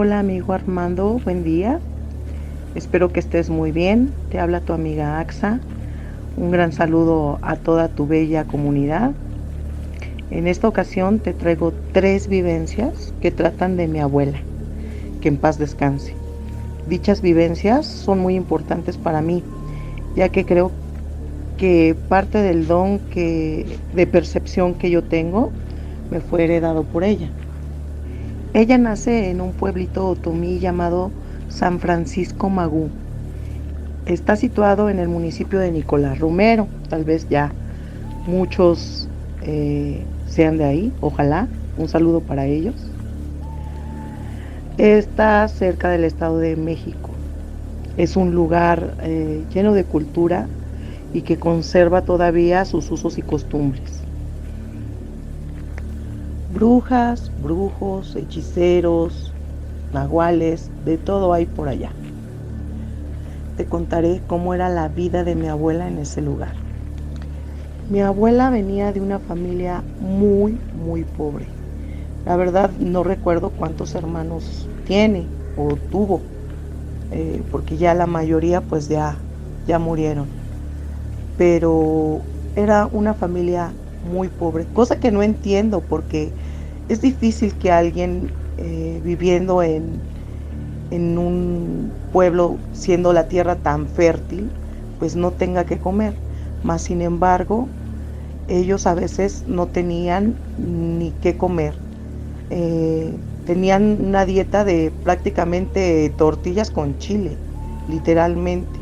Hola amigo Armando, buen día. Espero que estés muy bien. Te habla tu amiga Axa. Un gran saludo a toda tu bella comunidad. En esta ocasión te traigo 3 vivencias que tratan de mi abuela, que en paz descanse. Dichas vivencias son muy importantes para mí, ya que creo que parte del don de percepción que yo tengo me fue heredado por ella. Ella nace en un pueblito otomí llamado San Francisco Magú. Está situado en el municipio de Nicolás Romero. Tal vez ya muchos sean de ahí, ojalá. Un saludo para ellos. Está cerca del Estado de México. Es un lugar lleno de cultura y que conserva todavía sus usos y costumbres. Brujas, brujos, hechiceros, nahuales, de todo hay por allá. Te contaré cómo era la vida de mi abuela en ese lugar. Mi abuela venía de una familia muy pobre. La verdad no recuerdo cuántos hermanos tiene o tuvo, porque ya la mayoría pues ya murieron. Pero era una familia muy pobre, cosa que no entiendo porque es difícil que alguien viviendo en un pueblo, siendo la tierra tan fértil, pues no tenga que comer. Mas sin embargo, ellos a veces no tenían ni qué comer. Tenían una dieta de prácticamente tortillas con chile, literalmente,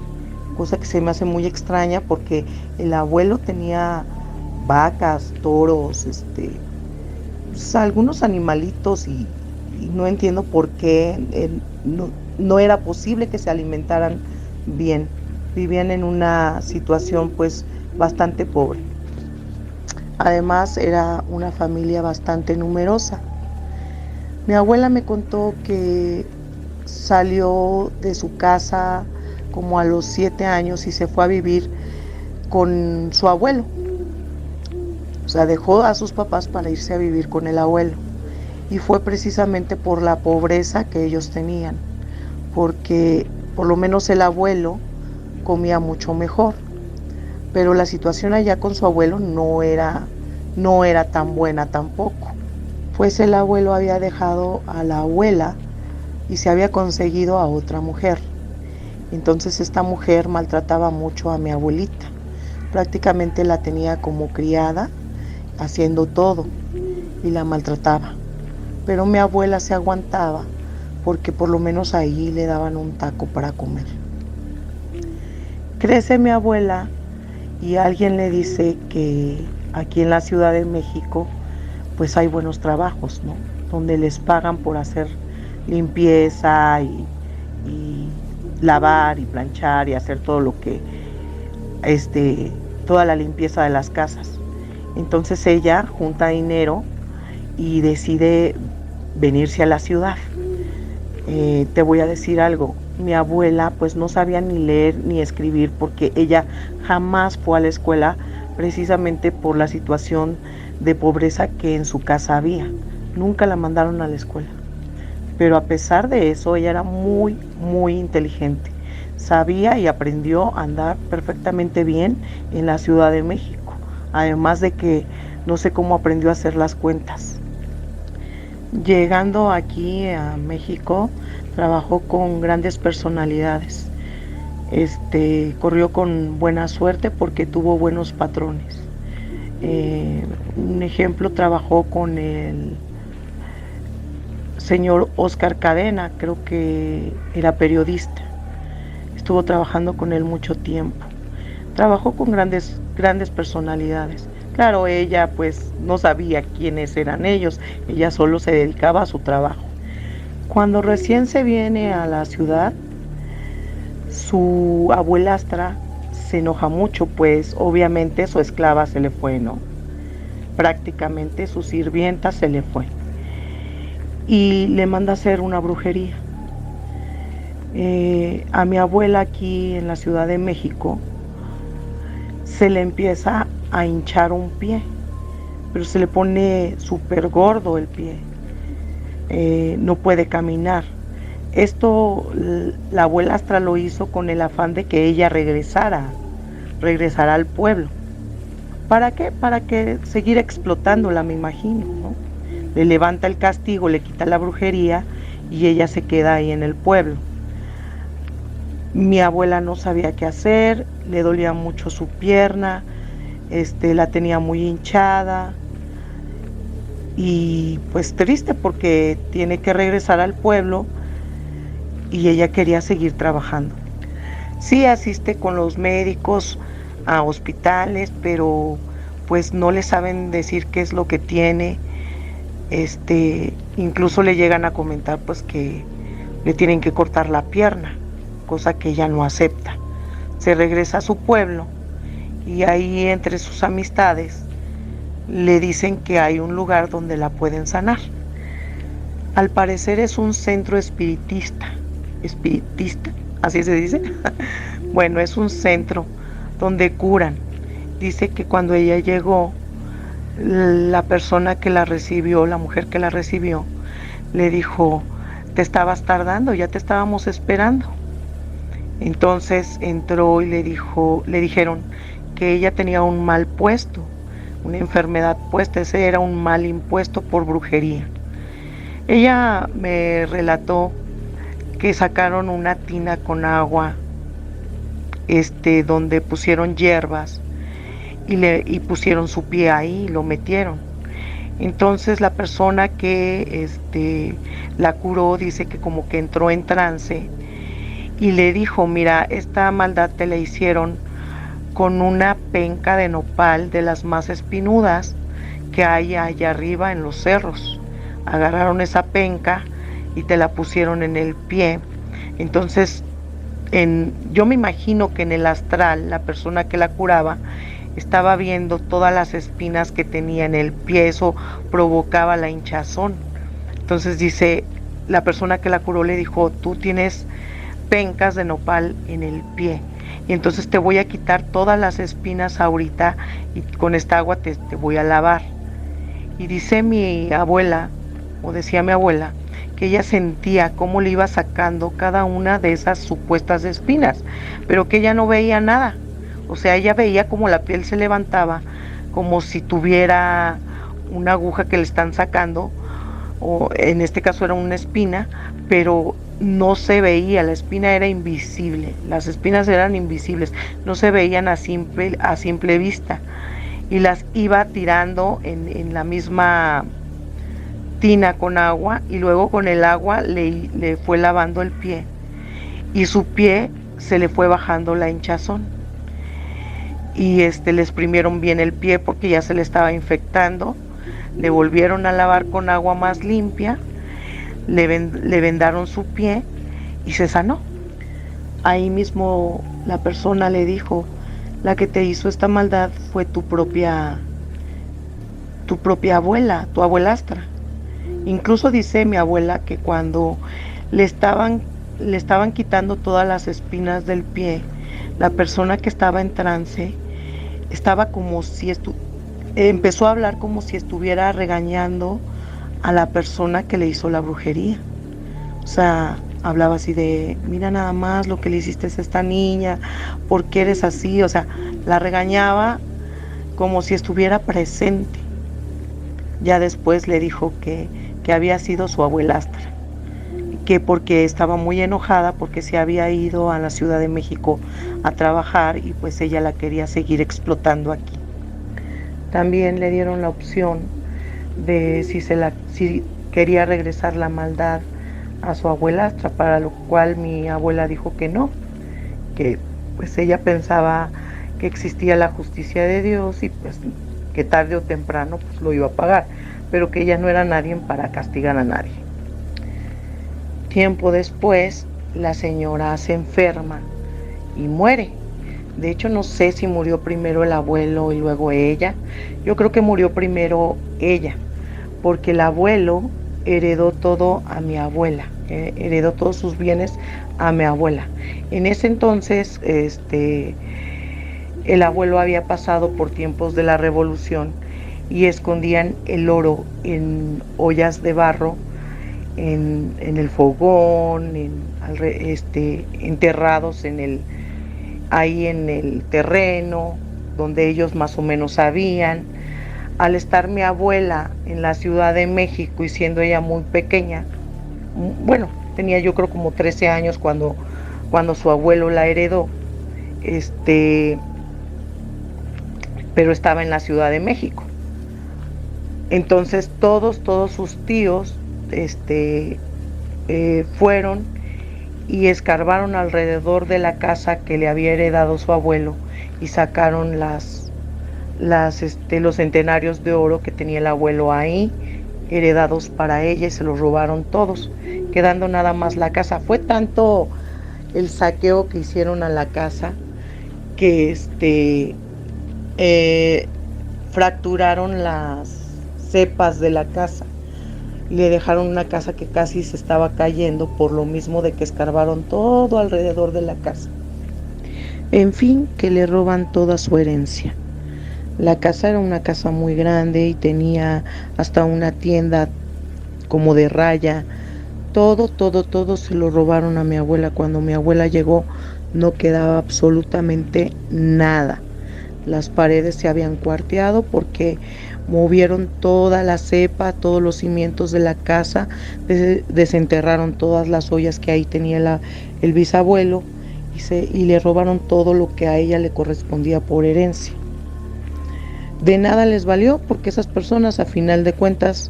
cosa que se me hace muy extraña porque el abuelo tenía vacas, toros, pues, algunos animalitos y no entiendo por qué no era posible que se alimentaran bien. Vivían en una situación pues bastante pobre. Además era una familia bastante numerosa. Mi abuela me contó que salió de su casa como a los 7 años y se fue a vivir con su abuelo. O sea, dejó a sus papás para irse a vivir con el abuelo. Y fue precisamente por la pobreza que ellos tenían, porque por lo menos el abuelo comía mucho mejor, pero la situación allá con su abuelo no era tan buena tampoco, pues el abuelo había dejado a la abuela y se había conseguido a otra mujer. Entonces esta mujer maltrataba mucho a mi abuelita, prácticamente la tenía como criada, haciendo todo, y la maltrataba. Pero mi abuela se aguantaba porque por lo menos ahí le daban un taco para comer. Crece mi abuela y alguien le dice que aquí en la Ciudad de México pues hay buenos trabajos, ¿no? Donde les pagan por hacer limpieza y lavar y planchar y hacer todo lo que, toda la limpieza de las casas. Entonces ella junta dinero y decide venirse a la ciudad. Te voy a decir algo, mi abuela pues no sabía ni leer ni escribir porque ella jamás fue a la escuela precisamente por la situación de pobreza que en su casa había. Nunca la mandaron a la escuela. Pero a pesar de eso, ella era muy inteligente. Sabía y aprendió a andar perfectamente bien en la Ciudad de México. Además de que no sé cómo aprendió a hacer las cuentas. Llegando aquí a México, trabajó con grandes personalidades. Corrió con buena suerte porque tuvo buenos patrones. Un ejemplo, trabajó con el señor Oscar Cadena, creo que era periodista. Estuvo trabajando con él mucho tiempo. Trabajó con grandes personalidades. Claro, ella pues no sabía quiénes eran ellos, ella solo se dedicaba a su trabajo. Cuando recién se viene a la ciudad, su abuelastra se enoja mucho, pues obviamente su esclava se le fue, ¿no? Prácticamente su sirvienta se le fue. Y le manda a hacer una brujería. A mi abuela aquí en la Ciudad de México se le empieza a hinchar un pie, pero se le pone súper gordo el pie. No puede caminar. Esto la abuelastra lo hizo con el afán de que ella regresara al pueblo. ¿Para qué? Para que seguir explotándola, me imagino, ¿no? Le levanta el castigo, le quita la brujería y ella se queda ahí en el pueblo. Mi abuela no sabía qué hacer, le dolía mucho su pierna, la tenía muy hinchada y pues triste porque tiene que regresar al pueblo y ella quería seguir trabajando. Sí asiste con los médicos a hospitales, pero pues no le saben decir qué es lo que tiene. Incluso le llegan a comentar pues que le tienen que cortar la pierna, cosa que ella no acepta. Se regresa a su pueblo y ahí entre sus amistades le dicen que hay un lugar donde la pueden sanar. Al parecer es un centro espiritista, así se dice. Bueno, es un centro donde curan. Dice que cuando ella llegó, la persona que la recibió, la mujer que la recibió, le dijo, te estabas tardando, ya te estábamos esperando. Entonces entró y le dijeron que ella tenía un mal puesto, una enfermedad puesta, ese era un mal impuesto por brujería. Ella me relató que sacaron una tina con agua, donde pusieron hierbas y pusieron su pie ahí y lo metieron. Entonces la persona que la curó dice que como que entró en trance y le dijo, mira, esta maldad te la hicieron con una penca de nopal de las más espinudas que hay allá arriba en los cerros. Agarraron esa penca y te la pusieron en el pie. Entonces, yo me imagino que en el astral, la persona que la curaba estaba viendo todas las espinas que tenía en el pie, eso provocaba la hinchazón. Entonces dice, la persona que la curó le dijo, tú tienes pencas de nopal en el pie, y entonces te voy a quitar todas las espinas ahorita y con esta agua te voy a lavar. Y dice mi abuela, o decía mi abuela, que ella sentía cómo le iba sacando cada una de esas supuestas espinas, pero que ella no veía nada. O sea, ella veía como la piel se levantaba, como si tuviera una aguja que le están sacando, o en este caso era una espina, pero no se veía, la espina era invisible, las espinas eran invisibles, no se veían a simple vista, y las iba tirando en la misma tina con agua, y luego con el agua le fue lavando el pie, y su pie se le fue bajando la hinchazón, y le exprimieron bien el pie porque ya se le estaba infectando, le volvieron a lavar con agua más limpia, le vendaron su pie y se sanó. Ahí mismo la persona le dijo, la que te hizo esta maldad fue tu propia abuela, tu abuelastra. Incluso dice mi abuela que cuando le estaban quitando todas las espinas del pie, la persona que estaba en trance estaba como si empezó a hablar como si estuviera regañando a la persona que le hizo la brujería. O sea, hablaba así de, mira nada más lo que le hiciste a esta niña, ¿por qué eres así? O sea, la regañaba como si estuviera presente. Ya después le dijo que había sido su abuelastra, que porque estaba muy enojada porque se había ido a la Ciudad de México a trabajar y pues ella la quería seguir explotando aquí. También le dieron la opción de si quería regresar la maldad a su abuelastra, para lo cual mi abuela dijo que no, que pues ella pensaba que existía la justicia de Dios y pues que tarde o temprano pues lo iba a pagar, pero que ella no era nadie para castigar a nadie. Tiempo después, la señora se enferma y muere. De hecho, no sé si murió primero el abuelo y luego ella. Yo creo que murió primero ella, porque el abuelo heredó todo a mi abuela, heredó todos sus bienes a mi abuela. En ese entonces, el abuelo había pasado por tiempos de la revolución y escondían el oro en ollas de barro en el fogón, enterrados ahí en el terreno, donde ellos más o menos sabían. Al estar mi abuela en la Ciudad de México y siendo ella muy pequeña, bueno, tenía yo creo como 13 años cuando su abuelo la heredó, pero estaba en la Ciudad de México. Entonces todos sus tíos fueron y escarbaron alrededor de la casa que le había heredado su abuelo y sacaron los centenarios de oro que tenía el abuelo ahí, heredados para ella, y se los robaron todos, quedando nada más la casa. Fue tanto el saqueo que hicieron a la casa que fracturaron las cepas de la casa. Le dejaron una casa que casi se estaba cayendo por lo mismo de que escarbaron todo alrededor de la casa. En fin, que le roban toda su herencia. La casa era una casa muy grande y tenía hasta una tienda como de raya. Todo se lo robaron a mi abuela. Cuando mi abuela llegó no quedaba absolutamente nada. Las paredes se habían cuarteado porque movieron toda la cepa, todos los cimientos de la casa, desenterraron todas las ollas que ahí tenía el bisabuelo y le robaron todo lo que a ella le correspondía por herencia. De nada les valió porque esas personas a final de cuentas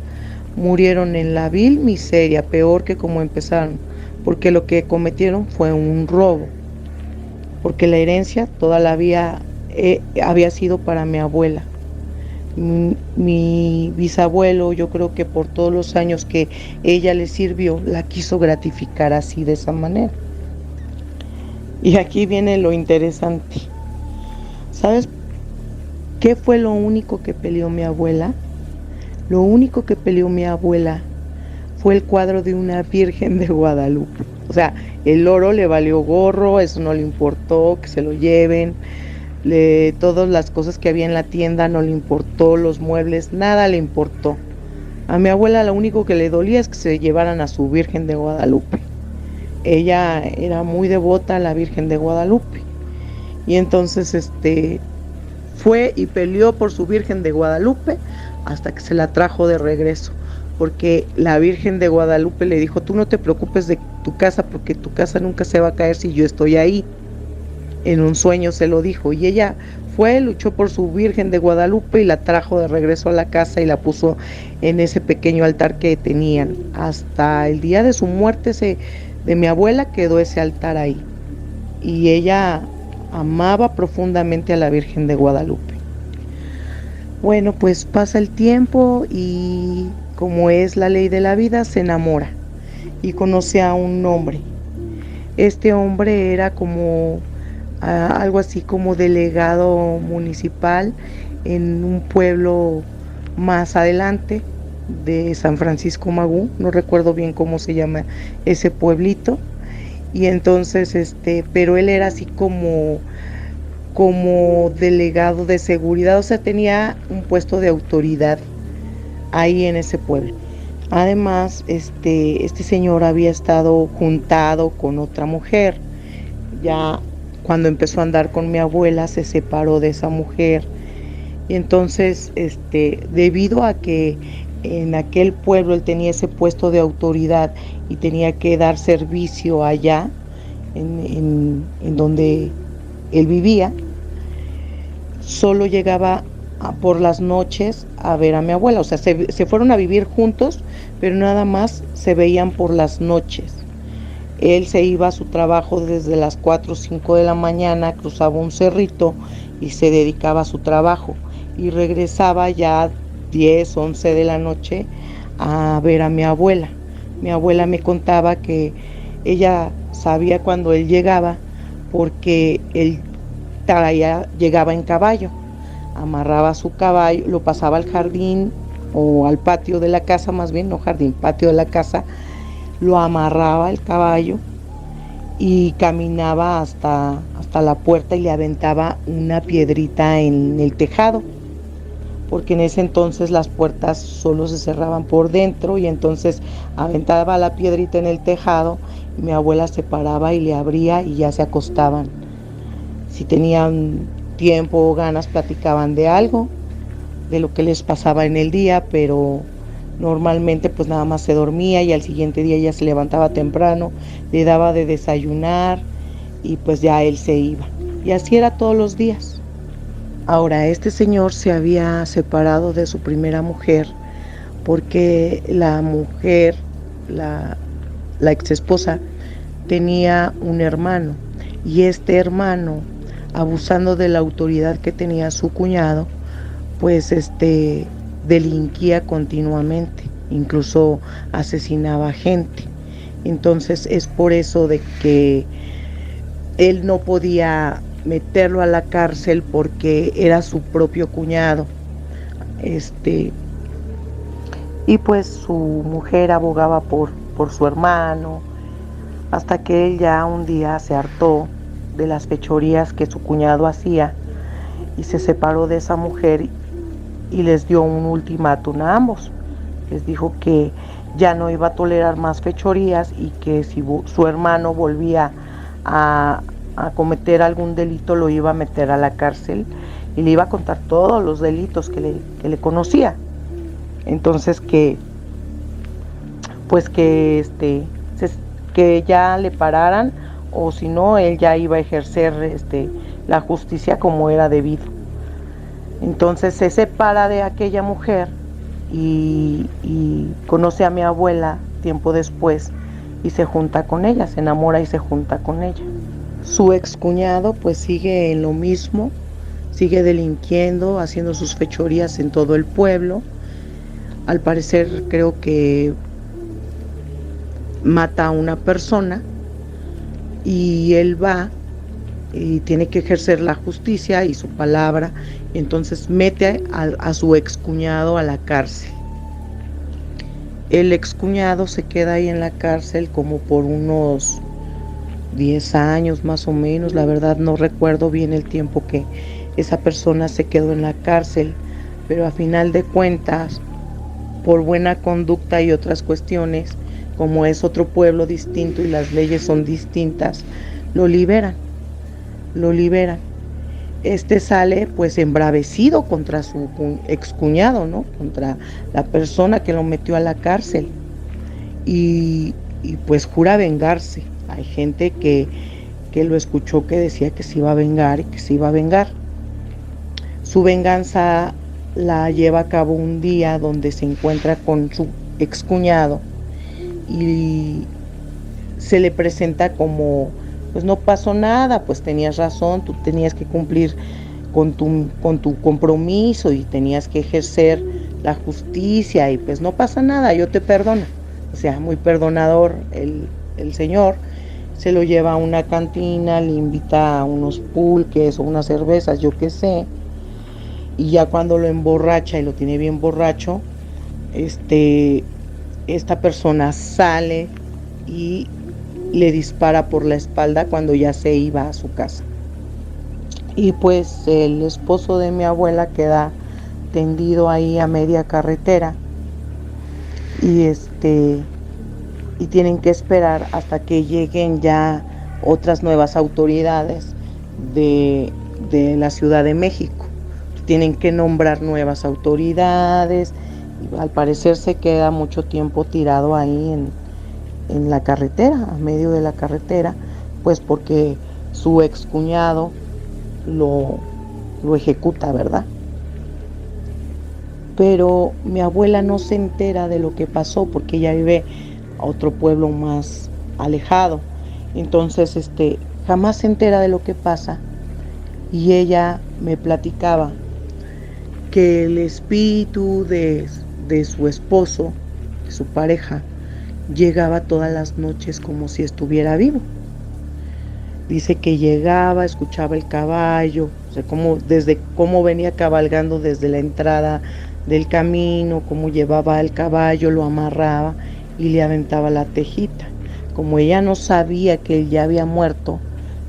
murieron en la vil miseria, peor que como empezaron, porque lo que cometieron fue un robo, porque la herencia toda la había sido para mi abuela. Mi bisabuelo, yo creo que por todos los años que ella le sirvió, la quiso gratificar así, de esa manera. Y aquí viene lo interesante. ¿Sabes qué fue lo único que peleó mi abuela? Lo único que peleó mi abuela fue el cuadro de una Virgen de Guadalupe. O sea, el oro le valió gorro, eso no le importó, que se lo lleven. Todas las cosas que había en la tienda no le importó, los muebles, nada le importó. A mi abuela lo único que le dolía es que se llevaran a su Virgen de Guadalupe. Ella era muy devota a la Virgen de Guadalupe. Y entonces fue y peleó por su Virgen de Guadalupe hasta que se la trajo de regreso. Porque la Virgen de Guadalupe le dijo: tú no te preocupes de tu casa, porque tu casa nunca se va a caer si yo estoy ahí. En un sueño se lo dijo, y ella fue, luchó por su Virgen de Guadalupe y la trajo de regreso a la casa y la puso en ese pequeño altar que tenían. Hasta el día de su muerte de mi abuela quedó ese altar ahí. Y ella amaba profundamente a la Virgen de Guadalupe. Bueno, pues pasa el tiempo y, como es la ley de la vida, se enamora y conoce a un hombre. Este hombre era como algo así como delegado municipal en un pueblo más adelante de San Francisco Magú, no recuerdo bien cómo se llama ese pueblito. Y entonces pero él era así como delegado de seguridad, o sea, tenía un puesto de autoridad ahí en ese pueblo. Además, este señor había estado juntado con otra mujer. Ya cuando empezó a andar con mi abuela se separó de esa mujer. Y entonces, debido a que en aquel pueblo él tenía ese puesto de autoridad y tenía que dar servicio allá en donde él vivía, solo llegaba por las noches a ver a mi abuela. O sea, se fueron a vivir juntos, pero nada más se veían por las noches. Él se iba a su trabajo desde las 4 o 5 de la mañana, cruzaba un cerrito y se dedicaba a su trabajo, y regresaba ya 10, 11 de la noche a ver a mi abuela. Mi abuela me contaba que ella sabía cuando él llegaba porque él llegaba en caballo, amarraba su caballo, lo pasaba al jardín o al patio de la casa, más bien, no jardín, patio de la casa, lo amarraba el caballo y caminaba hasta la puerta y le aventaba una piedrita en el tejado porque en ese entonces las puertas solo se cerraban por dentro y entonces aventaba la piedrita en el tejado y mi abuela se paraba y le abría y ya se acostaban. Si tenían tiempo o ganas platicaban de algo, de lo que les pasaba en el día, pero normalmente pues nada más se dormía y al siguiente día ya se levantaba temprano, le daba de desayunar y pues ya él se iba. Y así era todos los días. Ahora, este señor se había separado de su primera mujer porque la mujer, la, la ex esposa, tenía un hermano y este hermano, abusando de la autoridad que tenía su cuñado, pues delinquía continuamente, incluso asesinaba gente. Entonces es por eso de que él no podía meterlo a la cárcel porque era su propio cuñado. Este, y pues su mujer abogaba por su hermano, hasta que él ya un día se hartó de las fechorías que su cuñado hacía y se separó de esa mujer y les dio un ultimátum a ambos. Les dijo que ya no iba a tolerar más fechorías y que si su hermano volvía a cometer algún delito lo iba a meter a la cárcel y le iba a contar todos los delitos que le conocía. Entonces que pues que ya le pararan o si no él ya iba a ejercer la justicia como era debido. Entonces se separa de aquella mujer y conoce a mi abuela tiempo después y se junta con ella, se enamora y se junta con ella. Su excuñado pues sigue en lo mismo, sigue delinquiendo, haciendo sus fechorías en todo el pueblo. Al parecer creo que mata a una persona y él va y tiene que ejercer la justicia y su palabra, entonces mete a su excuñado a la cárcel. El excuñado se queda ahí en la cárcel como por unos 10 años más o menos, la verdad no recuerdo bien el tiempo que esa persona se quedó en la cárcel, pero a final de cuentas, por buena conducta y otras cuestiones, como es otro pueblo distinto y las leyes son distintas, lo liberan. Sale pues embravecido contra su excuñado, ¿no? Contra la persona que lo metió a la cárcel y pues jura vengarse. Hay gente que lo escuchó que decía que se iba a vengar y que se iba a vengar. Su venganza la lleva a cabo un día donde se encuentra con su excuñado y se le presenta como, pues no pasó nada, pues tenías razón, tú tenías que cumplir con tu compromiso y tenías que ejercer la justicia y pues no pasa nada, yo te perdono. O sea, muy perdonador el señor, se lo lleva a una cantina, le invita a unos pulques o unas cervezas, yo qué sé, y ya cuando lo emborracha y lo tiene bien borracho, esta persona sale y le dispara por la espalda cuando ya se iba a su casa. Y pues el esposo de mi abuela queda tendido ahí a media carretera y y tienen que esperar hasta que lleguen ya otras nuevas autoridades de la Ciudad de México. Tienen que nombrar nuevas autoridades y al parecer se queda mucho tiempo tirado ahí en la carretera, a medio de la carretera, pues porque su excuñado lo ejecuta, ¿verdad? Pero mi abuela no se entera de lo que pasó porque ella vive a otro pueblo más alejado. Entonces, jamás se entera de lo que pasa y ella me platicaba que el espíritu de su esposo, de su pareja, llegaba todas las noches como si estuviera vivo. Dice que llegaba, escuchaba el caballo, o sea, cómo venía cabalgando desde la entrada del camino, cómo llevaba el caballo, lo amarraba y le aventaba la tejita. Como ella no sabía que él ya había muerto,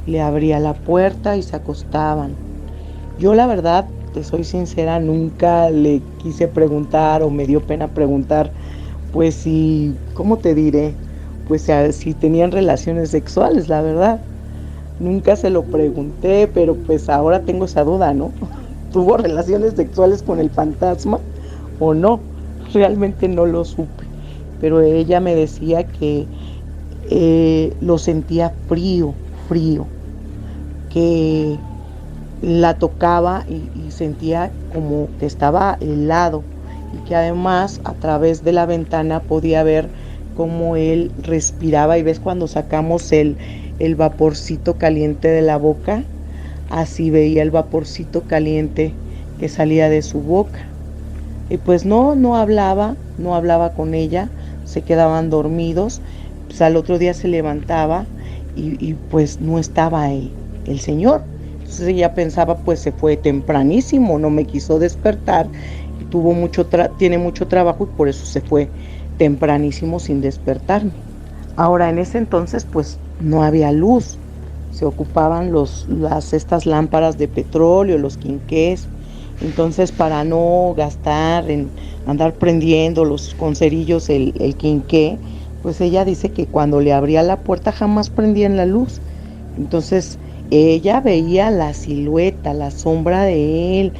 le abría la puerta y se acostaban. Yo la verdad te soy sincera, nunca le quise preguntar o me dio pena preguntar, pues si, ¿cómo te diré? Pues si tenían relaciones sexuales, la verdad. Nunca se lo pregunté, pero pues ahora tengo esa duda, ¿no? ¿Tuvo relaciones sexuales con el fantasma o no? Realmente no lo supe, pero ella me decía que lo sentía frío, frío, que la tocaba y sentía como que estaba helado y que además a través de la ventana podía ver cómo él respiraba y ves cuando sacamos el vaporcito caliente de la boca, así veía el vaporcito caliente que salía de su boca. Y pues no hablaba, no hablaba con ella, se quedaban dormidos, pues al otro día se levantaba y pues no estaba el señor. Entonces ella pensaba, pues se fue tempranísimo, no me quiso despertar, tiene mucho trabajo y por eso se fue tempranísimo sin despertarme. Ahora en ese entonces pues no había luz, se ocupaban estas lámparas de petróleo, los quinqués. Entonces, para no gastar en andar prendiendo con cerillos el quinqué, pues ella dice que cuando le abría la puerta jamás prendían la luz. Entonces, ella veía la silueta, la sombra de él,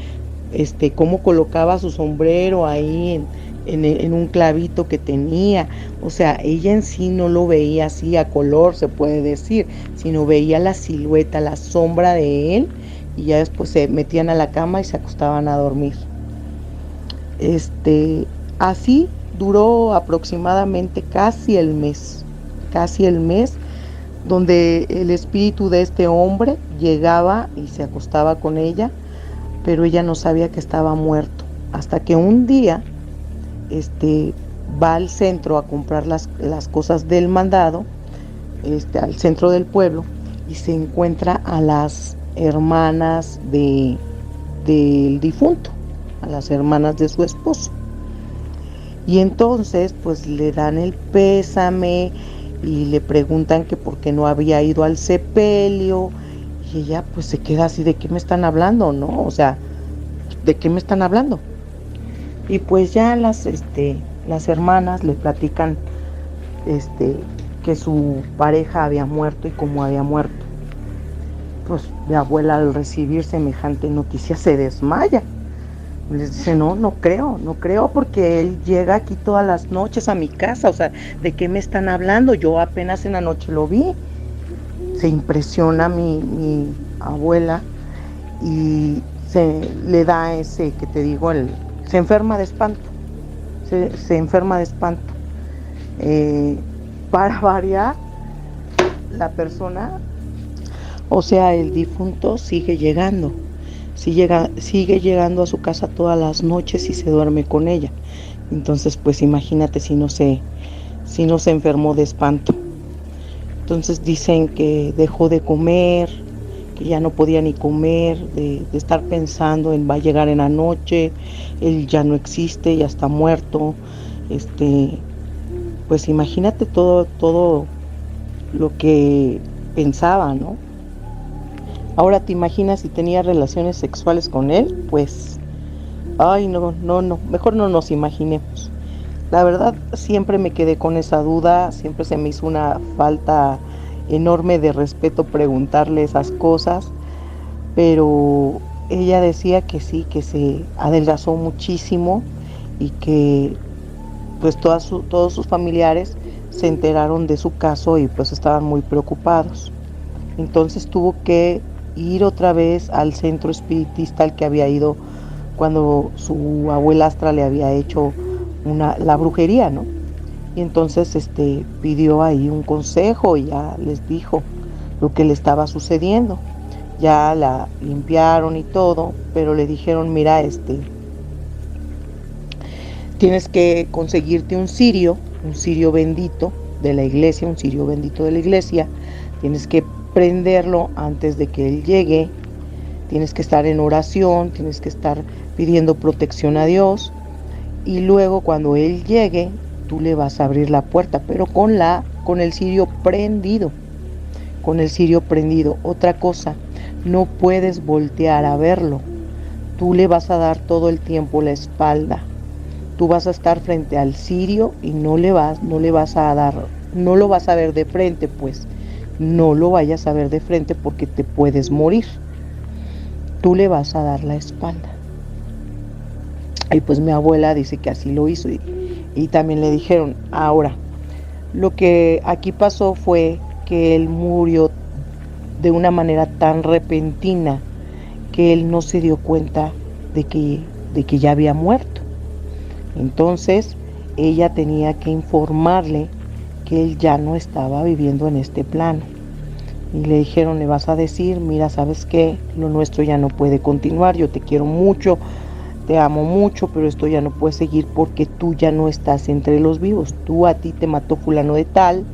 cómo colocaba su sombrero ahí en un clavito que tenía. O sea, ella en sí no lo veía así a color, se puede decir, sino veía la silueta, la sombra de él, y ya después se metían a la cama y se acostaban a dormir. Así duró aproximadamente casi el mes, donde el espíritu de este hombre llegaba y se acostaba con ella, pero ella no sabía que estaba muerto, hasta que un día va al centro a comprar las cosas del mandado, al centro del pueblo, y se encuentra a las hermanas del difunto, a las hermanas de su esposo. Y entonces pues le dan el pésame y le preguntan que por qué no había ido al sepelio, y ella pues se queda así, ¿de qué me están hablando, no? O sea, ¿de qué me están hablando? Y pues ya las hermanas le platican que su pareja había muerto y cómo había muerto. Pues mi abuela, al recibir semejante noticia, se desmaya. Les dice, no creo, porque él llega aquí todas las noches a mi casa. O sea, ¿de qué me están hablando? Yo apenas en la noche lo vi. Se impresiona mi abuela y le da ese que te digo, se enferma de espanto. Se enferma de espanto. Para variar, la persona, o sea, el difunto sigue llegando. Sigue llegando a su casa todas las noches y se duerme con ella. Entonces, pues imagínate si no se enfermó de espanto. Entonces dicen que dejó de comer, que ya no podía ni comer, de estar pensando en va a llegar en la noche, él ya no existe, ya está muerto. Pues imagínate todo lo que pensaba, ¿no? Ahora te imaginas si tenía relaciones sexuales con él, pues, ay, no, mejor no nos imaginemos. La verdad, siempre me quedé con esa duda, siempre se me hizo una falta enorme de respeto preguntarle esas cosas, pero ella decía que sí, que se adelgazó muchísimo y que pues todos sus familiares se enteraron de su caso y pues estaban muy preocupados. Entonces tuvo que ir otra vez al centro espiritista al que había ido cuando su abuelastra le había hecho la brujería, ¿no? Y entonces pidió ahí un consejo y ya les dijo lo que le estaba sucediendo. Ya la limpiaron y todo, pero le dijeron, mira, tienes que conseguirte un cirio bendito de la iglesia, tienes que prenderlo antes de que él llegue, tienes que estar en oración, tienes que estar pidiendo protección a Dios, y luego cuando él llegue, tú le vas a abrir la puerta, pero con el cirio prendido, Otra cosa, no puedes voltear a verlo, tú le vas a dar todo el tiempo la espalda. Tú vas a estar frente al cirio y no le vas a dar, no lo vas a ver de frente, pues. No lo vayas a ver de frente porque te puedes morir. Tú le vas a dar la espalda. Y pues mi abuela dice que así lo hizo y también le dijeron, ahora, lo que aquí pasó fue que él murió de una manera tan repentina que él no se dio cuenta de que ya había muerto. Entonces ella tenía que informarle que él ya no estaba viviendo en este plano. Y le dijeron, le vas a decir, mira, ¿sabes qué? Lo nuestro ya no puede continuar, yo te quiero mucho, te amo mucho, pero esto ya no puede seguir porque tú ya no estás entre los vivos. A ti te mató fulano de tal,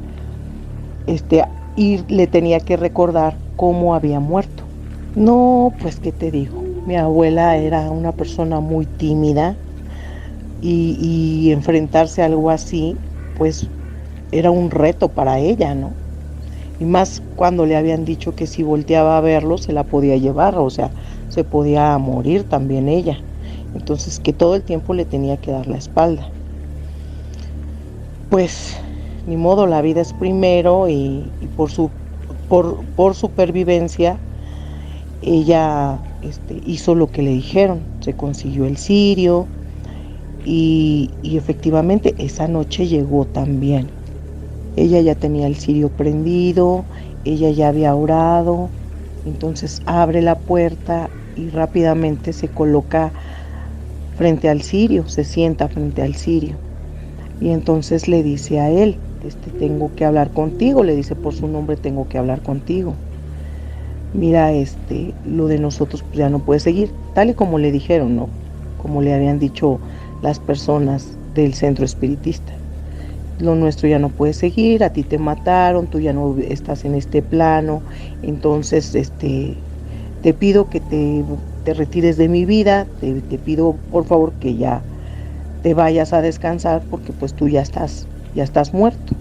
y le tenía que recordar cómo había muerto. No, pues, ¿qué te digo? Mi abuela era una persona muy tímida y enfrentarse a algo así, pues, era un reto para ella, ¿no? Y más cuando le habían dicho que si volteaba a verlo se la podía llevar, o sea, se podía morir también ella. Entonces que todo el tiempo le tenía que dar la espalda. Pues ni modo, la vida es primero y por supervivencia ella hizo lo que le dijeron, se consiguió el cirio y efectivamente esa noche llegó también. Ella ya tenía el cirio prendido, ella ya había orado, entonces abre la puerta y rápidamente se coloca frente al cirio, se sienta frente al cirio. Y entonces le dice a él, tengo que hablar contigo, le dice por su nombre, tengo que hablar contigo. Mira, lo de nosotros pues ya no puede seguir, tal y como le dijeron, ¿no? Como le habían dicho las personas del centro espiritista. Lo nuestro ya no puede seguir, a ti te mataron, tú ya no estás en este plano, entonces te pido que te retires de mi vida, te pido por favor que ya te vayas a descansar porque pues tú ya estás muerto.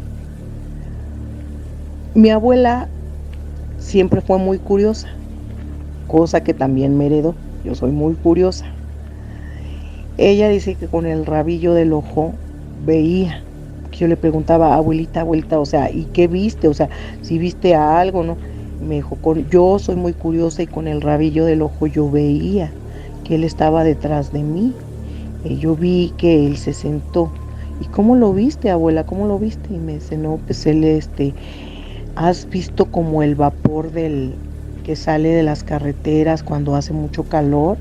Mi abuela siempre fue muy curiosa, cosa que también me heredó, yo soy muy curiosa. Ella dice que con el rabillo del ojo veía. Yo le preguntaba, abuelita, o sea, ¿y qué viste? O sea, si viste algo, ¿no? Me dijo, yo soy muy curiosa y con el rabillo del ojo yo veía que él estaba detrás de mí. Y yo vi que él se sentó. ¿Y cómo lo viste, abuela? ¿Cómo lo viste? Y me dice, no, pues él, ¿has visto como el vapor que sale de las carreteras cuando hace mucho calor?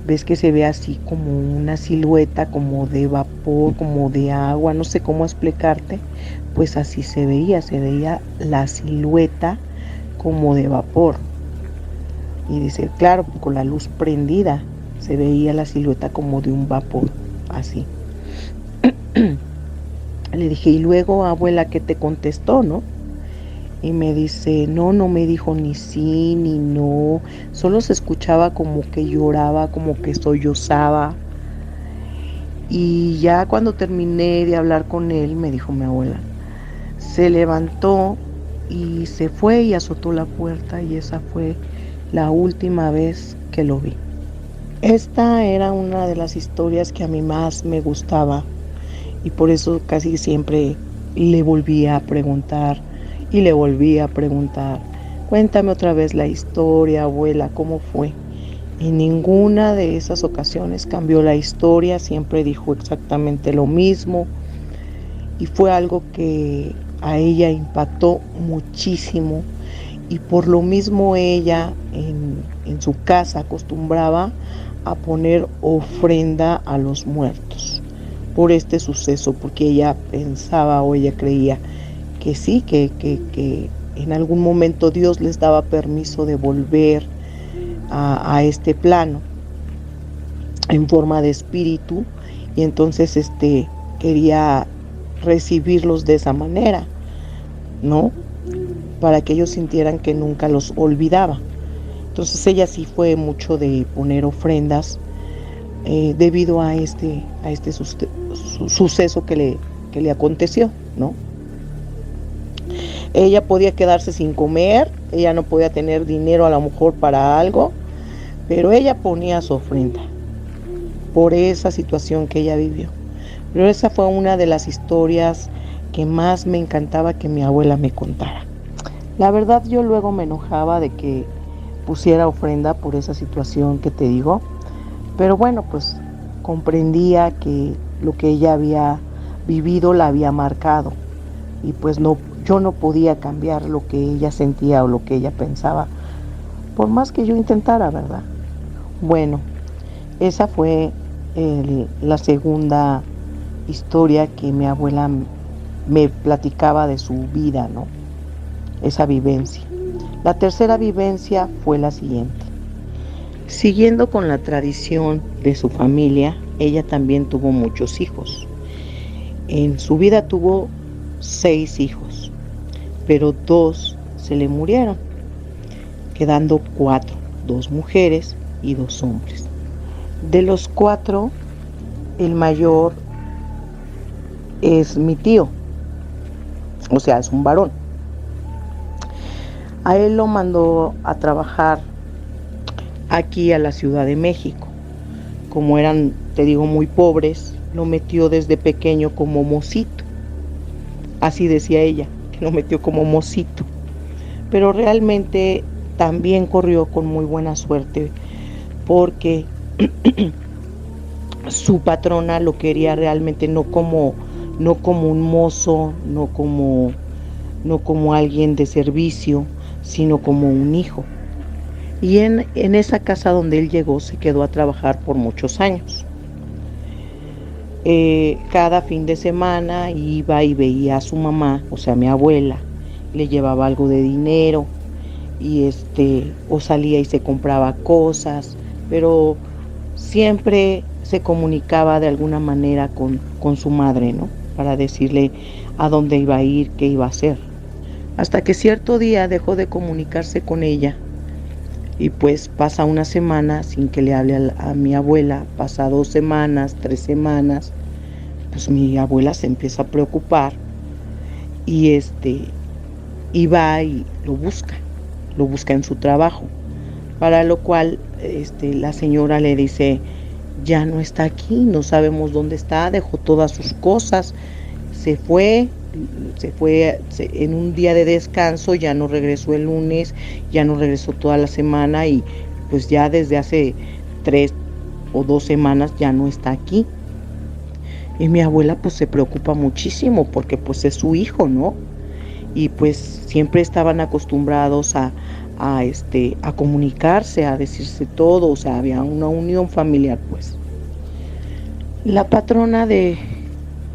Ves que se ve así como una silueta, como de vapor, como de agua, no sé cómo explicarte, pues así se veía la silueta como de vapor. Y dice, claro, con la luz prendida se veía la silueta como de un vapor, así. Le dije, y luego, abuela, ¿qué te contestó, no? Y me dice, no me dijo ni sí ni no, solo se escuchaba como que lloraba, como que sollozaba. Y ya cuando terminé de hablar con él, me dijo mi abuela, se levantó y se fue y azotó la puerta y esa fue la última vez que lo vi. Esta era una de las historias que a mí más me gustaba y por eso casi siempre le volvía a preguntar y le volví a preguntar, cuéntame otra vez la historia, abuela, ¿cómo fue? En ninguna de esas ocasiones cambió la historia, siempre dijo exactamente lo mismo y fue algo que a ella impactó muchísimo y por lo mismo ella en su casa acostumbraba a poner ofrenda a los muertos por este suceso, porque ella pensaba o ella creía que sí, que en algún momento Dios les daba permiso de volver a este plano en forma de espíritu y entonces quería recibirlos de esa manera, ¿no? Para que ellos sintieran que nunca los olvidaba. Entonces ella sí fue mucho de poner ofrendas debido a este suceso que le aconteció, ¿no? Ella podía quedarse sin comer, ella no podía tener dinero a lo mejor para algo, pero ella ponía su ofrenda por esa situación que ella vivió. Pero esa fue una de las historias que más me encantaba que mi abuela me contara. La verdad, yo luego me enojaba de que pusiera ofrenda por esa situación que te digo, pero bueno, pues comprendía que lo que ella había vivido la había marcado y pues no, yo no podía cambiar lo que ella sentía o lo que ella pensaba, por más que yo intentara, ¿verdad? Bueno, esa fue la segunda historia que mi abuela me platicaba de su vida, ¿no? Esa vivencia. La tercera vivencia fue la siguiente. Siguiendo con la tradición de su familia, ella también tuvo muchos hijos. En su vida tuvo 6 hijos, pero 2 se le murieron, quedando 4, 2 mujeres y 2 hombres. De los 4, el mayor es mi tío, o sea, es un varón. A él lo mandó a trabajar aquí a la Ciudad de México. Como eran, te digo, muy pobres, lo metió desde pequeño como mocito. Así decía ella, que lo metió como mocito. Pero realmente también corrió con muy buena suerte porque su patrona lo quería realmente no como un mozo, no como alguien de servicio, sino como un hijo. Y en esa casa donde él llegó se quedó a trabajar por muchos años. Cada fin de semana iba y veía a su mamá, o sea, mi abuela, le llevaba algo de dinero y o salía y se compraba cosas, pero siempre se comunicaba de alguna manera con su madre, ¿no? Para decirle a dónde iba a ir, qué iba a hacer. Hasta que cierto día dejó de comunicarse con ella y pues pasa una semana sin que le hable a mi abuela, pasa 2 semanas, 3 semanas, pues mi abuela se empieza a preocupar y y va y lo busca en su trabajo, para lo cual la señora le dice, ya no está aquí, no sabemos dónde está, dejó todas sus cosas, se fue, en un día de descanso, ya no regresó el lunes, ya no regresó toda la semana y pues ya desde hace 3 o 2 semanas ya no está aquí. Y mi abuela pues se preocupa muchísimo porque pues es su hijo, ¿no? Y pues siempre estaban acostumbrados a comunicarse, a decirse todo, o sea, había una unión familiar pues. La patrona de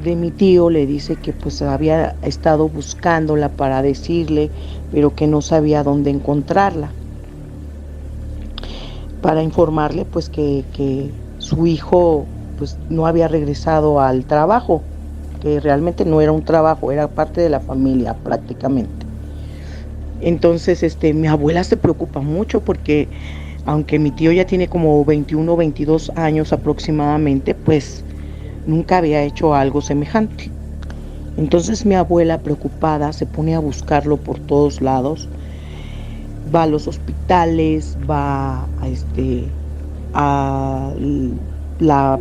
mi tío le dice que pues había estado buscándola para decirle, pero que no sabía dónde encontrarla, para informarle pues que su hijo pues no había regresado al trabajo, que realmente no era un trabajo, era parte de la familia prácticamente. Entonces mi abuela se preocupa mucho porque aunque mi tío ya tiene como 21 o 22 años aproximadamente, pues nunca había hecho algo semejante. Entonces mi abuela, preocupada, se pone a buscarlo por todos lados, va a los hospitales, va a la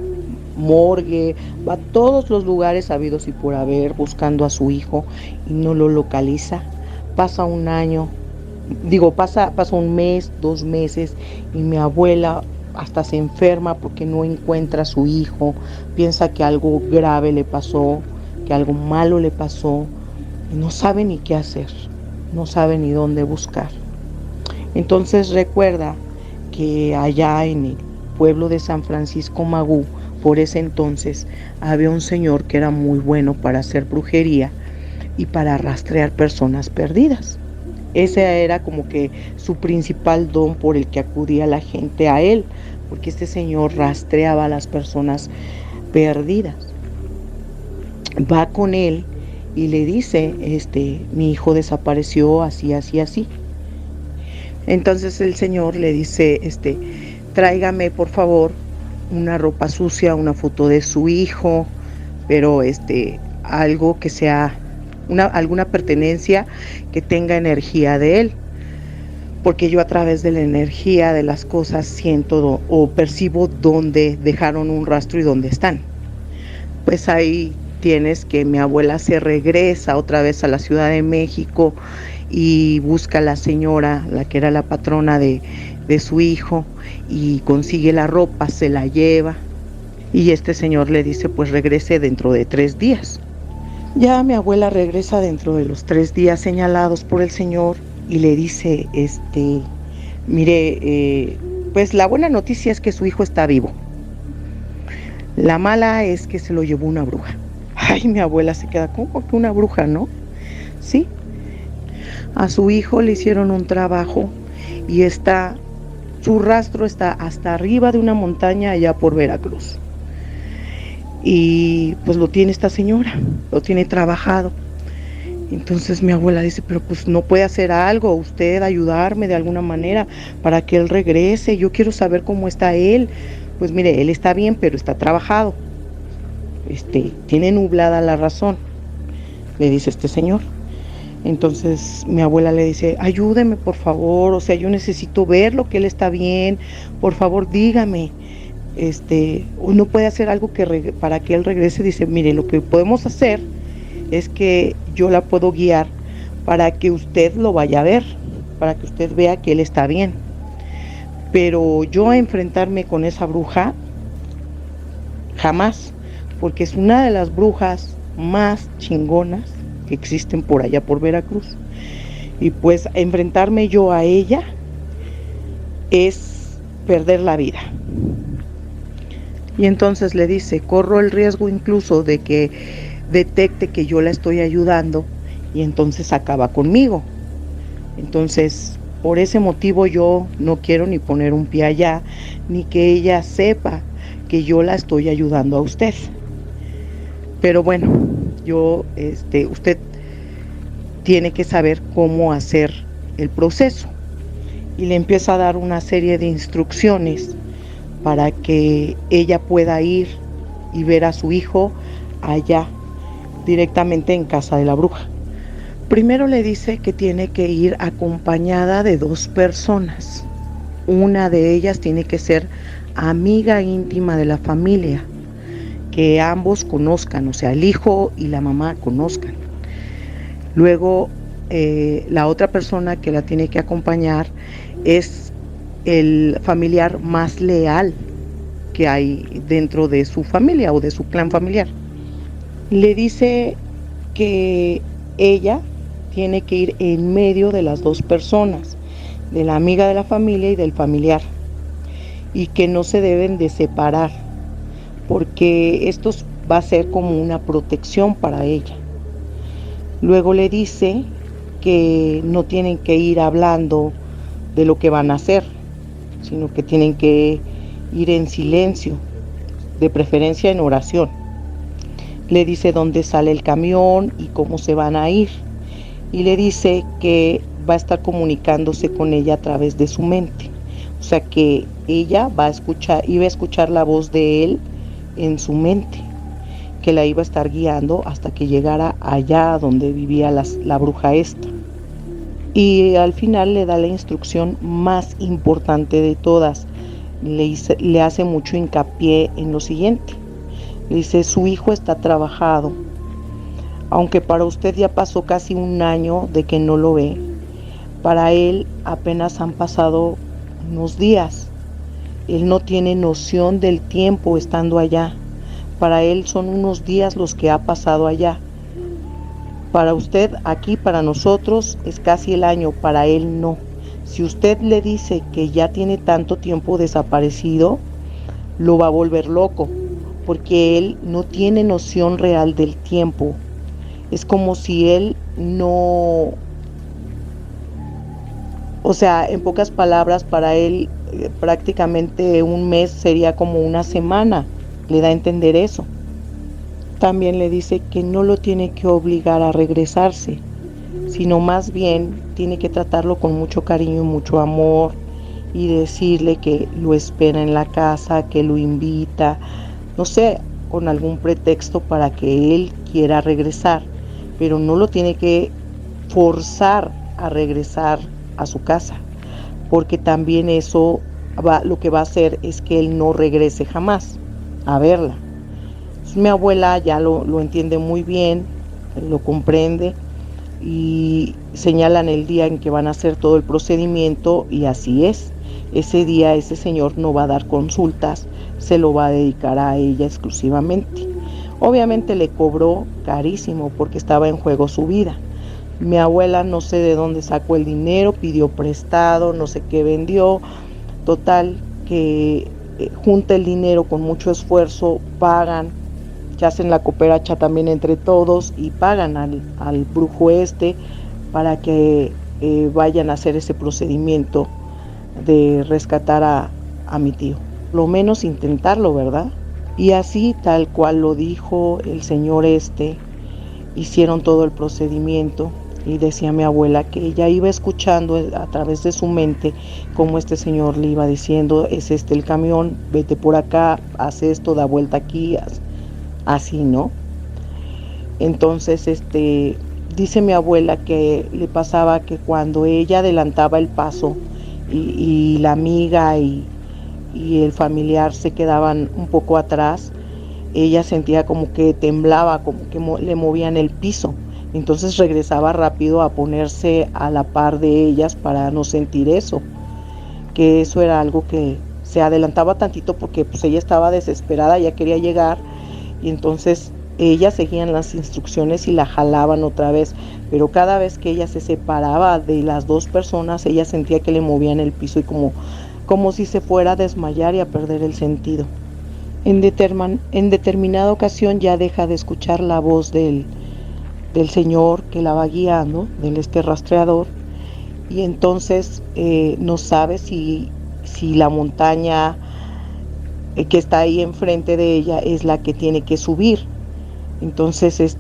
morgue, va a todos los lugares habidos y por haber buscando a su hijo y no lo localiza. Pasa un año, pasa un mes, 2 meses y mi abuela hasta se enferma porque no encuentra a su hijo, piensa que algo grave le pasó, que algo malo le pasó, y no sabe ni qué hacer, no sabe ni dónde buscar. Entonces recuerda que allá en el pueblo de San Francisco Magú, por ese entonces, había un señor que era muy bueno para hacer brujería y para rastrear personas perdidas. Ese era como que su principal don por el que acudía la gente a él, porque este señor rastreaba a las personas perdidas. Va con él y le dice, mi hijo desapareció así, así, así. Entonces el señor le dice, tráigame por favor una ropa sucia, una foto de su hijo, pero algo que sea alguna pertenencia que tenga energía de él, porque yo a través de la energía de las cosas siento o percibo dónde dejaron un rastro y dónde están. Pues ahí tienes que mi abuela se regresa otra vez a la Ciudad de México y busca a la señora, la que era la patrona de su hijo, y consigue la ropa, se la lleva, y este señor le dice pues regrese dentro de 3 días. Ya mi abuela regresa dentro de los 3 días señalados por el señor y le dice, mire, pues la buena noticia es que su hijo está vivo. La mala es que se lo llevó una bruja. Ay, mi abuela se queda como que una bruja, ¿no? Sí. A su hijo le hicieron un trabajo y su rastro está hasta arriba de una montaña allá por Veracruz. Y pues lo tiene esta señora, lo tiene trabajado. Entonces mi abuela dice, pero pues no puede hacer algo, usted ayudarme de alguna manera para que él regrese, yo quiero saber cómo está él. Pues mire, él está bien, pero está trabajado. Tiene nublada la razón, le dice este señor. Entonces mi abuela le dice, ayúdeme por favor, o sea, yo necesito verlo, que él está bien, por favor dígame, no puede hacer algo para que él regrese. Dice, mire, lo que podemos hacer es que yo la puedo guiar para que usted lo vaya a ver, para que usted vea que él está bien. Pero yo a enfrentarme con esa bruja, jamás, porque es una de las brujas más chingonas que existen por allá por Veracruz. Y pues enfrentarme yo a ella es perder la vida. Y entonces le dice, corro el riesgo incluso de que detecte que yo la estoy ayudando y entonces acaba conmigo. Entonces, por ese motivo yo no quiero ni poner un pie allá, ni que ella sepa que yo la estoy ayudando a usted. Pero bueno, usted tiene que saber cómo hacer el proceso. Y le empieza a dar una serie de instrucciones para que ella pueda ir y ver a su hijo allá, directamente en casa de la bruja. Primero le dice que tiene que ir acompañada de 2 personas. Una de ellas tiene que ser amiga íntima de la familia, que ambos conozcan, o sea, el hijo y la mamá conozcan. Luego, la otra persona que la tiene que acompañar es el familiar más leal que hay dentro de su familia o de su clan familiar. Le dice que ella tiene que ir en medio de las 2 personas, de la amiga de la familia y del familiar, y que no se deben de separar, porque esto va a ser como una protección para ella. Luego le dice que no tienen que ir hablando de lo que van a hacer, sino que tienen que ir en silencio, de preferencia en oración. Le dice dónde sale el camión y cómo se van a ir. Y le dice que va a estar comunicándose con ella a través de su mente. O sea que ella iba a escuchar la voz de él en su mente, que la iba a estar guiando hasta que llegara allá donde vivía la bruja esta. Y al final le da la instrucción más importante de todas. Le hace mucho hincapié en lo siguiente. Le dice, su hijo está trabajado. Aunque para usted ya pasó casi 1 año de que no lo ve, para él apenas han pasado unos días. Él no tiene noción del tiempo estando allá. Para él son unos días los que ha pasado allá. Para usted aquí, para nosotros, es casi el año, para él no. Si usted le dice que ya tiene tanto tiempo desaparecido, lo va a volver loco, porque él no tiene noción real del tiempo. Es como si él no... O sea, en pocas palabras, para él prácticamente 1 mes sería como 1 semana. Le da a entender eso. También le dice que no lo tiene que obligar a regresarse, sino más bien tiene que tratarlo con mucho cariño y mucho amor, y decirle que lo espera en la casa, que lo invita, no sé, con algún pretexto para que él quiera regresar, pero no lo tiene que forzar a regresar a su casa. porque también eso lo que va a hacer es que él no regrese jamás a verla. Entonces, mi abuela ya lo entiende muy bien, lo comprende y señalan el día en que van a hacer todo el procedimiento y así es. Ese día ese señor no va a dar consultas, se lo va a dedicar a ella exclusivamente. Obviamente le cobró carísimo porque estaba en juego su vida. Mi abuela no sé de dónde sacó el dinero, pidió prestado, no sé qué vendió. Total que junta el dinero con mucho esfuerzo, pagan, ya hacen la cooperacha también entre todos y pagan al brujo para que vayan a hacer ese procedimiento de rescatar a mi tío. Lo menos intentarlo, ¿verdad? Y así, tal cual lo dijo el señor hicieron todo el procedimiento. Y decía mi abuela que ella iba escuchando a través de su mente cómo este señor le iba diciendo: es este el camión, vete por acá, haz esto, da vuelta aquí, así, ¿no? Entonces, dice mi abuela que le pasaba que cuando ella adelantaba el paso y la amiga y el familiar se quedaban un poco atrás, ella sentía como que temblaba, como que le movían el piso. Entonces regresaba rápido a ponerse a la par de ellas para no sentir eso, que eso era algo que se adelantaba tantito porque pues ella estaba desesperada, ya quería llegar y entonces ellas seguían las instrucciones y la jalaban otra vez, pero cada vez que ella se separaba de las dos personas, ella sentía que le movían el piso y como si se fuera a desmayar y a perder el sentido. En determinada ocasión ya deja de escuchar la voz del señor que la va guiando, del rastreador, y entonces no sabe si la montaña que está ahí enfrente de ella es la que tiene que subir. Entonces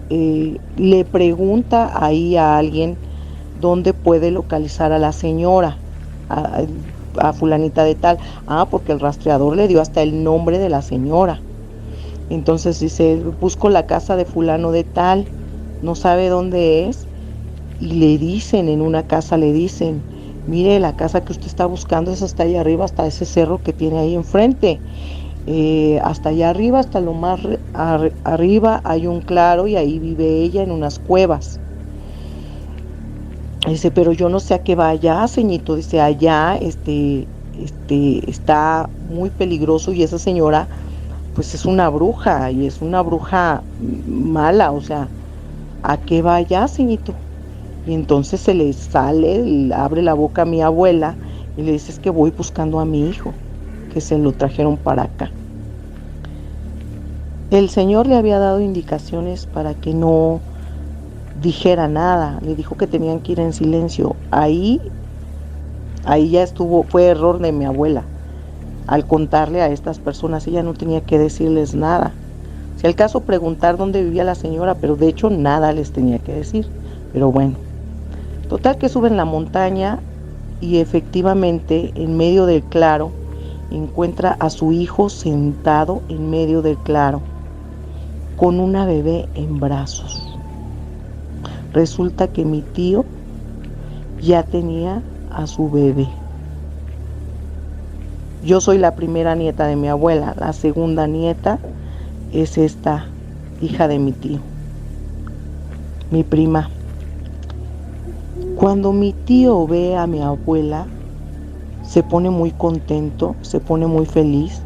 le pregunta ahí a alguien dónde puede localizar a la señora, a fulanita de tal. Porque el rastreador le dio hasta el nombre de la señora. Entonces dice: busco la casa de fulano de tal, no sabe dónde es, y le dicen, en una casa le dicen: mire, la casa que usted está buscando es hasta allá arriba, hasta ese cerro que tiene ahí enfrente. Hasta allá arriba, hasta lo más arriba hay un claro y ahí vive ella en unas cuevas. Dice: pero yo no sé a qué va allá, ceñito. Dice: allá está muy peligroso y esa señora pues es una bruja y es una bruja mala, o sea, ¿a qué va allá, ceñito? Y entonces se le sale, abre la boca a mi abuela y le dice: es que voy buscando a mi hijo, que se lo trajeron para acá. El señor le había dado indicaciones para que no dijera nada, le dijo que tenían que ir en silencio. Ahí ya fue error de mi abuela. Al contarle a estas personas, ella no tenía que decirles nada. Si al caso preguntar dónde vivía la señora, pero de hecho nada les tenía que decir. Pero bueno, total que suben la montaña y efectivamente en medio del claro encuentra a su hijo sentado en medio del claro con una bebé en brazos. Resulta que mi tío ya tenía a su bebé. Yo soy la primera nieta de mi abuela, la segunda nieta es esta hija de mi tío, mi prima. Cuando mi tío ve a mi abuela, se pone muy contento, se pone muy feliz,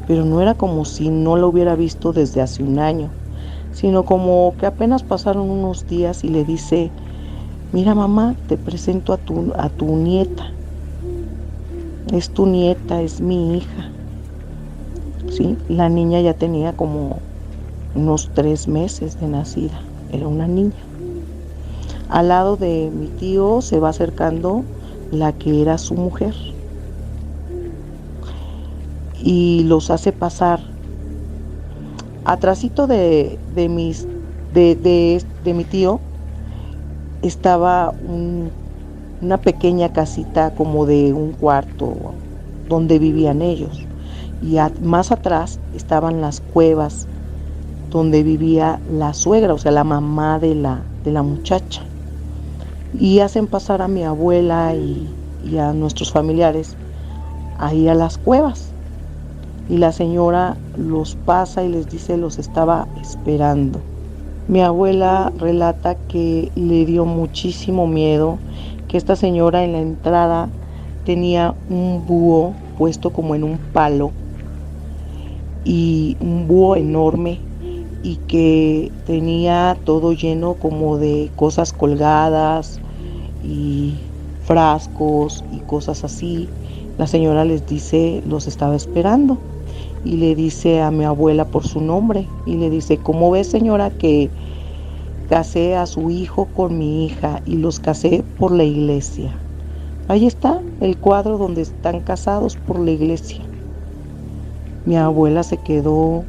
pero no era como si no lo hubiera visto desde hace un año, sino como que apenas pasaron unos días y le dice: mira, mamá, te presento a tu nieta. Es tu nieta, es mi hija. ¿Sí? La niña ya tenía como unos 3 meses de nacida, era una niña. Al lado de mi tío se va acercando la que era su mujer y los hace pasar. Atrásito de mi tío estaba una pequeña casita como de un cuarto donde vivían ellos, y más atrás estaban las cuevas donde vivía la suegra, o sea, la mamá de la muchacha. Y hacen pasar a mi abuela y y a nuestros familiares a ir a las cuevas. Y la señora los pasa y les dice los estaba esperando. Mi abuela relata que le dio muchísimo miedo, que esta señora en la entrada tenía un búho puesto como en un palo, y un búho enorme, y que tenía todo lleno como de cosas colgadas y frascos y cosas así. La señora les dice los estaba esperando y le dice a mi abuela por su nombre y le dice: ¿cómo ves, señora, que casé a su hijo con mi hija y los casé por la iglesia? Ahí está el cuadro donde están casados por la iglesia. Mi abuela se quedó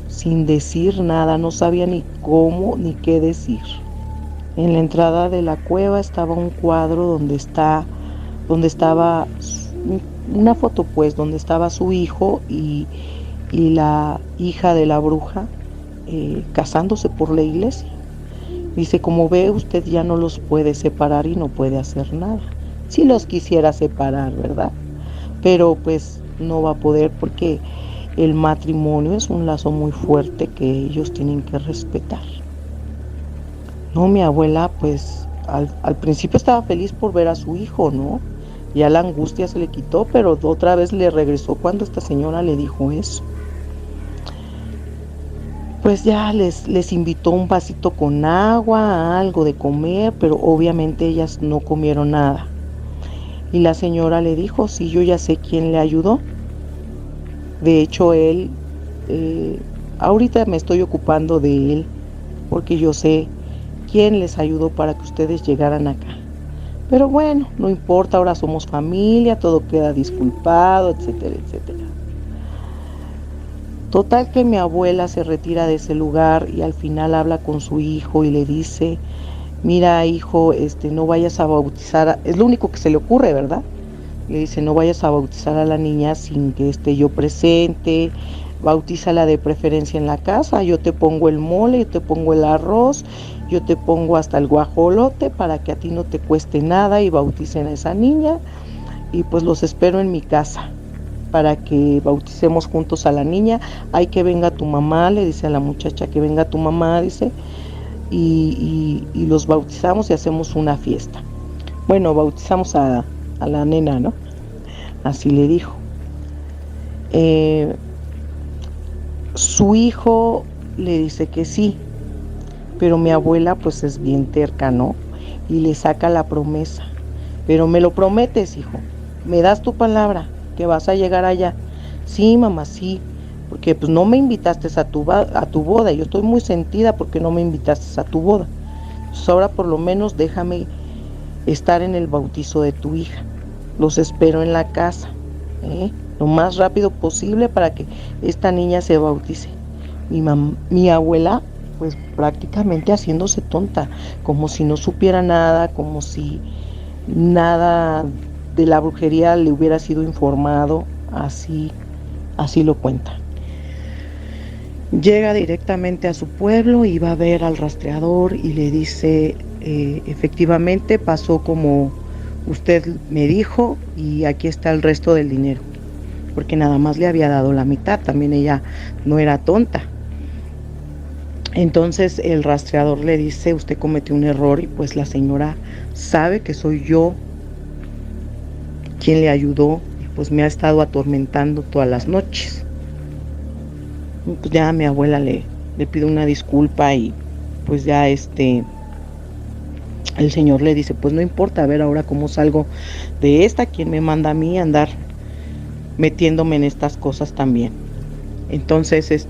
sin decir nada, no sabía ni cómo ni qué decir. En la entrada de la cueva estaba un cuadro donde estaba una foto, pues, donde estaba su hijo y la hija de la bruja casándose por la iglesia. Dice: como ve, usted ya no los puede separar y no puede hacer nada. Si los quisiera separar, ¿verdad? Pero pues no va a poder, porque el matrimonio es un lazo muy fuerte que ellos tienen que respetar. No, mi abuela pues al principio estaba feliz por ver a su hijo, ¿no? Ya la angustia se le quitó, pero otra vez le regresó cuando esta señora le dijo eso. Pues ya les invitó un vasito con agua, algo de comer, pero obviamente ellas no comieron nada. Y la señora le dijo: sí, yo ya sé quién le ayudó. De hecho, él, ahorita me estoy ocupando de él, porque yo sé quién les ayudó para que ustedes llegaran acá. Pero bueno, no importa, ahora somos familia, todo queda disculpado, etcétera, etcétera. Total que mi abuela se retira de ese lugar y al final habla con su hijo y le dice: mira, hijo, no vayas a bautizar, es lo único que se le ocurre, ¿verdad? Le dice: no vayas a bautizar a la niña sin que esté yo presente, bautízala de preferencia en la casa, yo te pongo el mole, yo te pongo el arroz, yo te pongo hasta el guajolote para que a ti no te cueste nada, y bauticen a esa niña, y pues los espero en mi casa para que bauticemos juntos a la niña. Hay que venga tu mamá, le dice a la muchacha, que venga tu mamá, dice, y los bautizamos y hacemos una fiesta. Bueno, bautizamos a la nena, ¿no? Así le dijo. Su hijo le dice que sí, pero mi abuela pues es bien terca, ¿no? Y le saca la promesa: pero me lo prometes, hijo, me das tu palabra que vas a llegar allá. Sí, mamá, sí, porque pues no me invitaste a tu boda, yo estoy muy sentida porque no me invitaste a tu boda. Pues ahora por lo menos déjame estar en el bautizo de tu hija. Los espero en la casa, lo más rápido posible para que esta niña se bautice. Mi abuela pues prácticamente haciéndose tonta, como si no supiera nada, como si nada de la brujería le hubiera sido informado. Así lo cuenta. Llega directamente a su pueblo y va a ver al rastreador y le dice: efectivamente pasó como usted me dijo, y aquí está el resto del dinero, porque nada más le había dado la mitad. También ella no era tonta. Entonces el rastreador le dice: usted cometió un error, y pues la señora sabe que soy yo quien le ayudó, y pues me ha estado atormentando todas las noches. Pues ya mi abuela le pide una disculpa, y pues ya el señor le dice: pues no importa, a ver ahora cómo salgo de esta, quién me manda a mí andar metiéndome en estas cosas también. Entonces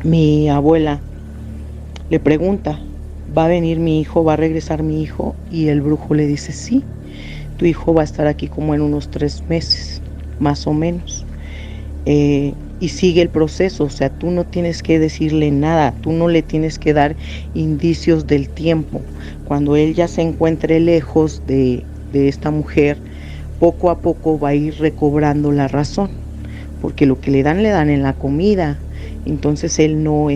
mi abuela le pregunta: ¿va a venir mi hijo? ¿Va a regresar mi hijo? Y el brujo le dice: sí, tu hijo va a estar aquí como en unos 3 meses, más o menos. Y sigue el proceso, o sea, tú no tienes que decirle nada, tú no le tienes que dar indicios del tiempo. Cuando él ya se encuentre lejos de esta mujer, poco a poco va a ir recobrando la razón, porque lo que le dan en la comida, Entonces él no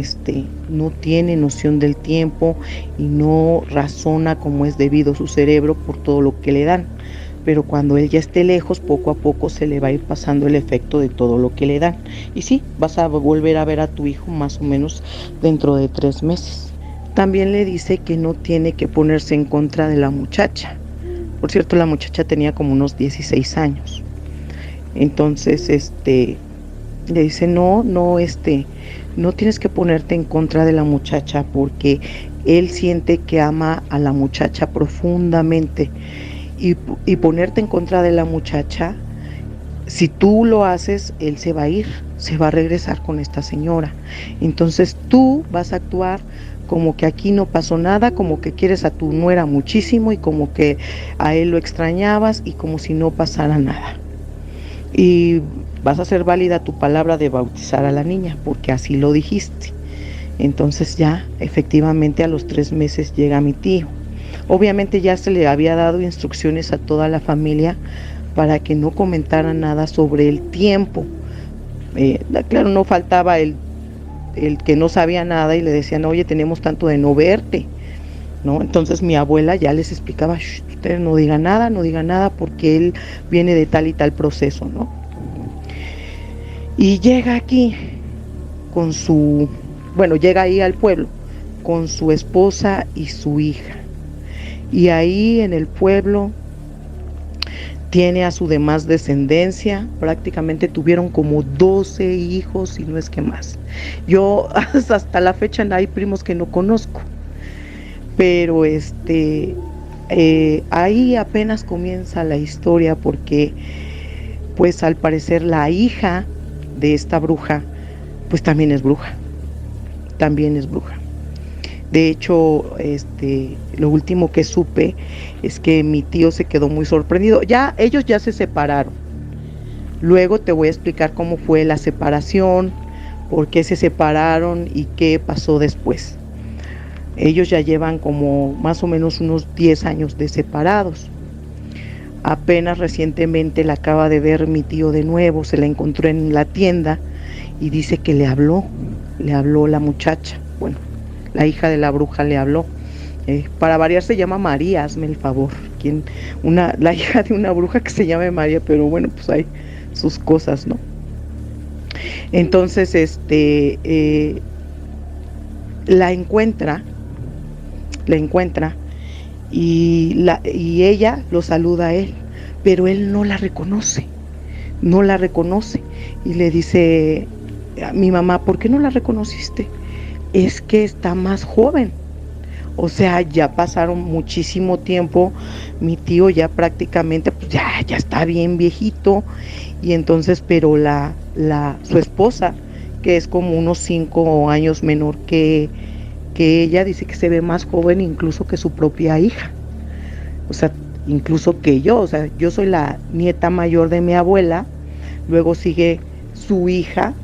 tiene noción del tiempo y no razona como es debido su cerebro por todo lo que le dan. Pero cuando él ya esté lejos, poco a poco se le va a ir pasando el efecto de todo lo que le dan. Y sí, vas a volver a ver a tu hijo más o menos dentro de 3 meses. También le dice que no tiene que ponerse en contra de la muchacha. Por cierto, la muchacha tenía como unos 16 años. Entonces, le dice, no tienes que ponerte en contra de la muchacha porque él siente que ama a la muchacha profundamente y ponerte en contra de la muchacha, si tú lo haces, él se va a ir, se va a regresar con esta señora. Entonces tú vas a actuar como que aquí no pasó nada, como que quieres a tu nuera muchísimo y como que a él lo extrañabas y como si no pasara nada. Y vas a hacer válida tu palabra de bautizar a la niña, porque así lo dijiste. Entonces ya efectivamente a los 3 meses llega mi tío. Obviamente ya se le había dado instrucciones a toda la familia para que no comentara nada sobre el tiempo. Claro, no faltaba el que no sabía nada y le decían, oye, tenemos tanto de no verte, ¿no? Entonces mi abuela ya les explicaba, ustedes no digan nada porque él viene de tal y tal proceso, ¿no? Y llega aquí llega ahí al pueblo con su esposa y su hija. Y ahí en el pueblo tiene a su demás descendencia, prácticamente tuvieron como 12 hijos y no es que más. Yo hasta la fecha hay primos que no conozco, pero ahí apenas comienza la historia porque pues al parecer la hija de esta bruja pues también es bruja. De hecho, lo último que supe es que mi tío se quedó muy sorprendido. Ellos ya se separaron. Luego te voy a explicar cómo fue la separación, por qué se separaron y qué pasó después. Ellos ya llevan como más o menos unos 10 años de separados. Apenas recientemente la acaba de ver mi tío de nuevo, se la encontró en la tienda y dice que le habló la muchacha. Bueno, la hija de la bruja le habló. Para variar se llama María, hazme el favor. La hija de una bruja que se llame María, pero bueno, pues hay sus cosas, ¿no? Entonces, la encuentra y ella lo saluda a él, pero él no la reconoce y le dice a mi mamá, ¿por qué no la reconociste? Es que está más joven. O sea, ya pasaron muchísimo tiempo, mi tío ya prácticamente pues ya está bien viejito y entonces, pero su esposa, que es como unos 5 años menor que ella, dice que se ve más joven incluso que su propia hija. O sea, incluso que yo, o sea, yo soy la nieta mayor de mi abuela, luego sigue su hija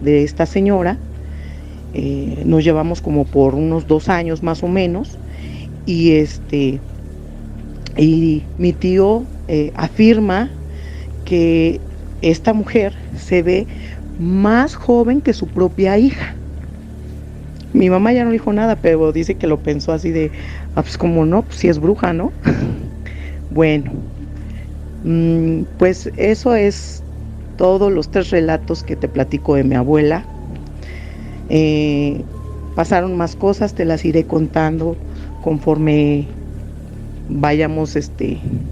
de esta señora. Nos llevamos como por unos 2 años más o menos y mi tío afirma que esta mujer se ve más joven que su propia hija. Mi mamá ya no dijo nada, pero dice que lo pensó así de, pues como no, pues si es bruja, ¿no? Bueno, pues eso es todos los 3 relatos que te platico de mi abuela. Pasaron más cosas, te las iré contando conforme vayamos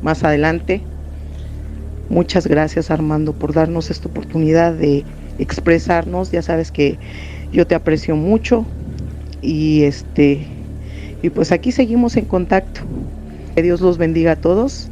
más adelante. Muchas gracias, Armando, por darnos esta oportunidad de expresarnos. Ya sabes que yo te aprecio mucho y pues aquí seguimos en contacto. Que Dios los bendiga a todos